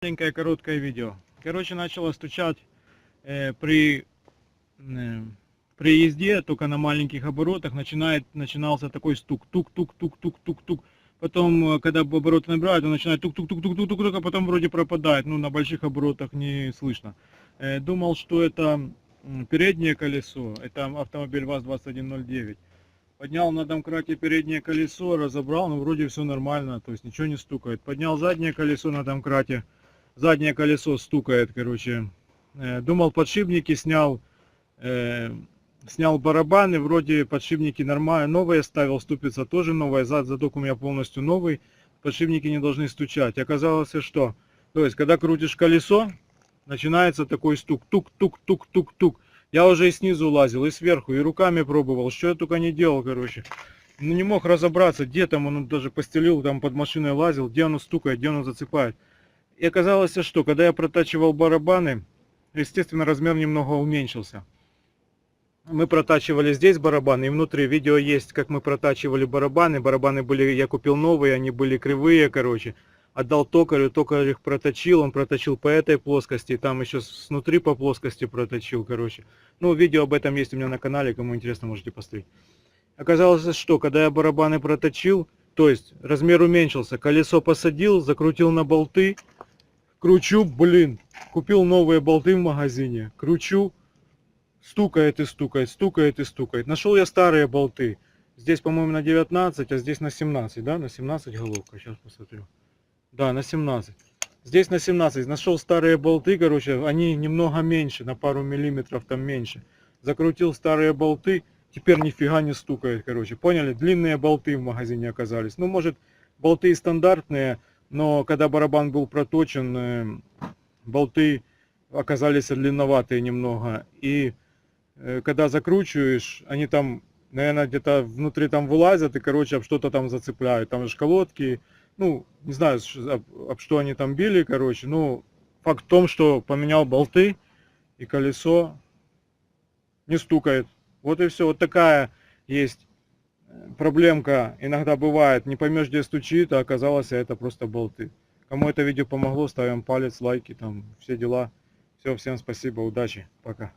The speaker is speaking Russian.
Маленькое короткое видео. Короче, начало стучать при езде, только на маленьких оборотах начинался такой стук. Тук-тук-тук-тук-тук-тук. Потом, когда обороты набирают, он начинает тук-тук-тук-тук-тук-тук, а потом вроде пропадает. Ну, на больших оборотах не слышно. Думал, что это переднее колесо. Это автомобиль ВАЗ-2109. Поднял на домкрате переднее колесо, разобрал, ну вроде все нормально, то есть ничего не стукает. Поднял заднее колесо на домкрате, заднее колесо стукает, короче. Думал, подшипники снял, снял барабаны, вроде подшипники нормально, новые ставил, ступица тоже новая, задок у меня полностью новый, подшипники не должны стучать. Оказалось, что, то есть когда крутишь колесо, начинается такой стук, тук-тук-тук-тук-тук. Я уже и снизу лазил, и сверху, и руками пробовал, что я только не делал, короче. Ну не мог разобраться, где там он даже постелил, там под машиной лазил, где оно стукает, где оно зацепает. И оказалось, что когда я протачивал барабаны, естественно, размер немного уменьшился. Мы протачивали здесь барабаны, и внутри видео есть, как мы протачивали барабаны. Барабаны были, я купил новые, они были кривые, короче. Отдал токарю, токарь их проточил, он проточил по этой плоскости, там еще снутри по плоскости проточил, короче. Ну, видео об этом есть у меня на канале, кому интересно, можете посмотреть. Оказалось, что когда я барабаны проточил, то есть размер уменьшился, колесо посадил, закрутил на болты, кручу, блин, купил новые болты в магазине, кручу, стукает и стукает, стукает и стукает. Нашел я старые болты, здесь, по-моему, на 19, а здесь на 17, да, на 17 головка, сейчас посмотрю. Да, на 17. Здесь на 17. Нашел старые болты, короче, они немного меньше, на пару миллиметров там меньше. Закрутил старые болты, теперь нифига не стукает, короче. Поняли? Длинные болты в магазине оказались. Ну, может, болты стандартные, но когда барабан был проточен, болты оказались длинноватые немного. И когда закручиваешь, они там, наверное, где-то внутри там вылазят и, короче, об что-то там зацепляют. Там же колодки. Ну, не знаю, об что они там били, короче. Ну, факт в том, что поменял болты, и колесо не стукает. Вот и все. Вот такая есть проблемка. Иногда бывает, не поймешь, где стучит, а оказалось, это просто болты. Кому это видео помогло, ставим палец, лайки, там, все дела. Все, всем спасибо, удачи, пока.